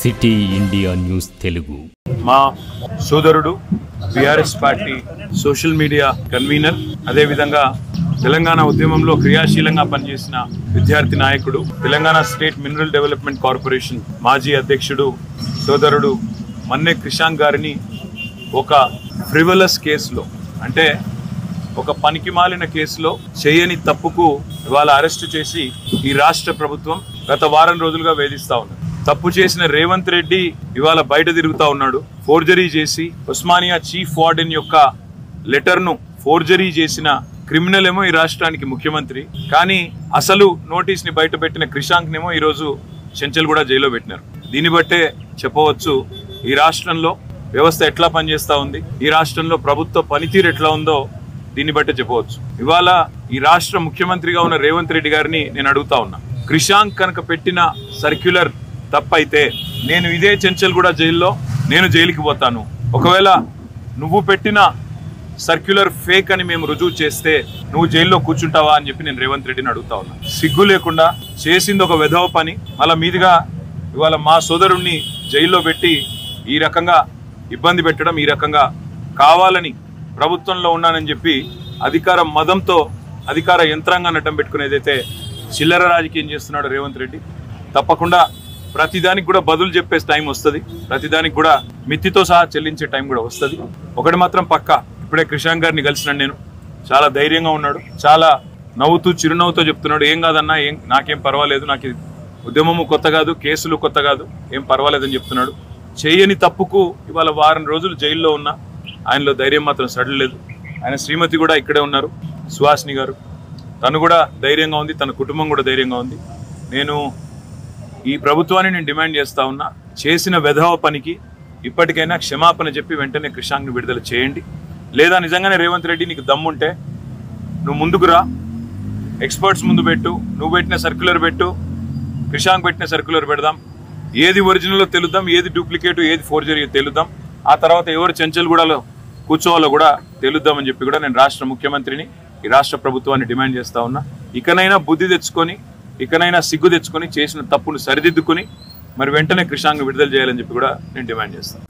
City India news Telugu. మా సోదరుడు BRS party social media convener, అదేవిధంగా తెలంగాణ ఉద్యమంలో క్రియాశీలంగా పనిచేసిన విద్యార్థి నాయకుడు, Telangana state mineral development corporation మాజీ అధ్యక్షుడు సోదరుడు మన్నె క్రిషాంక్ గారిని ఒక ఫ్రివలస్ కేసులో, అంటే ఒక పనికిమాలిన కేసులో చేయని తప్పుకు ఇవాళ అరెస్టు చేసి ఈ రాష్ట్ర ప్రభుత్వం గత వారం రోజులుగా వేధిస్తా ఉంది. తప్పు చేసిన రేవంత్ రెడ్డి ఇవాళ బయట తిరుగుతా ఉన్నాడు. ఫోర్జరీ చేసి ఉస్మానియా చీఫ్ వార్డెన్ యొక్క లెటర్ను ఫోర్జరీ చేసిన క్రిమినల్ ఏమో ఈ రాష్ట్రానికి ముఖ్యమంత్రి, కానీ అసలు నోటీస్ ని బయట పెట్టిన క్రిషాంక్ నేమో ఈరోజు చెంచల్గూడ జైల్లో పెట్టినారు. దీన్ని బట్టే చెప్పవచ్చు ఈ రాష్ట్రంలో వ్యవస్థ ఎట్లా పనిచేస్తా ఉంది, ఈ రాష్ట్రంలో ప్రభుత్వ పనితీరు ఎట్లా ఉందో దీన్ని బట్టే చెప్పవచ్చు. ఇవాళ ఈ రాష్ట్ర ముఖ్యమంత్రిగా ఉన్న రేవంత్ రెడ్డి గారిని నేను అడుగుతా ఉన్నా, క్రిషాంక్ కనుక పెట్టిన సర్క్యులర్ తప్పైతే నేను ఇదే చెంచల్గూడ జైల్లో నేను జైలుకి పోతాను. ఒకవేళ నువ్వు పెట్టిన సర్క్యులర్ ఫేక్ అని మేము రుజువు చేస్తే నువ్వు జైల్లో కూర్చుంటావా అని చెప్పి నేను రేవంత్ రెడ్డిని అడుగుతా ఉన్నా. సిగ్గు లేకుండా చేసింది ఒక వెధవ పని, మళ్ళా మీదుగా ఇవాళ మా సోదరుణ్ణి జైల్లో పెట్టి ఈ రకంగా ఇబ్బంది పెట్టడం, ఈ రకంగా కావాలని ప్రభుత్వంలో ఉన్నానని చెప్పి అధికార మదంతో అధికార యంత్రాంగాన్ని అడ్డం పెట్టుకునేదైతే చిల్లర రాజకీయం చేస్తున్నాడు రేవంత్ రెడ్డి. తప్పకుండా ప్రతిదానికి కూడా బదులు చెప్పే టైం వస్తుంది, ప్రతిదానికి కూడా మిత్తితో సహా చెల్లించే టైం కూడా వస్తుంది. ఒకటి మాత్రం పక్కా, ఇప్పుడే క్రిషాంక్ గారిని కలిసినాను నేను, చాలా ధైర్యంగా ఉన్నాడు, చాలా నవ్వుతూ చిరునవ్వుతో చెప్తున్నాడు, ఏం కాదన్నా, నాకేం పర్వాలేదు, నాకు ఉద్యమము కొత్త కాదు, కేసులు కొత్త కాదు, ఏం పర్వాలేదని చెప్తున్నాడు. చేయని తప్పుకు ఇవాళ వారం రోజులు జైల్లో ఉన్నా ఆయనలో ధైర్యం మాత్రం సడలేదు. ఆయన శ్రీమతి కూడా ఇక్కడే ఉన్నారు, సుహాసిని గారు, తను కూడా ధైర్యంగా ఉంది, తన కుటుంబం కూడా ధైర్యంగా ఉంది. నేను ఈ ప్రభుత్వాన్ని నేను డిమాండ్ చేస్తా ఉన్నా, చేసిన వెధవ పనికి ఇప్పటికైనా క్షమాపణ చెప్పి వెంటనే క్రిషాంక్ని విడుదల చేయండి. లేదా నిజంగానే రేవంత్ రెడ్డి నీకు దమ్ముంటే నువ్వు ముందుకు రా, ఎక్స్పర్ట్స్ ముందు పెట్టు, నువ్వు పెట్టిన సర్క్యులర్ పెట్టు, క్రిషాంక్ పెట్టిన సర్క్యులర్ పెడదాం, ఏది ఒరిజినల్లో తెలుద్దాం, ఏది డూప్లికేట్, ఏది ఫోర్జరీ తెలుద్దాం. ఆ తర్వాత ఎవరు చెంచల్గూడలో కూర్చోవాలో కూడా తెలుద్దామని చెప్పి కూడా నేను రాష్ట్ర ముఖ్యమంత్రిని, ఈ రాష్ట్ర ప్రభుత్వాన్ని డిమాండ్ చేస్తా ఉన్నా. ఇకనైనా బుద్ధి తెచ్చుకొని, ఇకనైనా సిగ్గు తెచ్చుకొని, చేసిన తప్పును సరిదిద్దుకొని మరి వెంటనే క్రిషాంక్ విడుదల చేయాలని చెప్పి కూడా నేను డిమాండ్ చేస్తాను.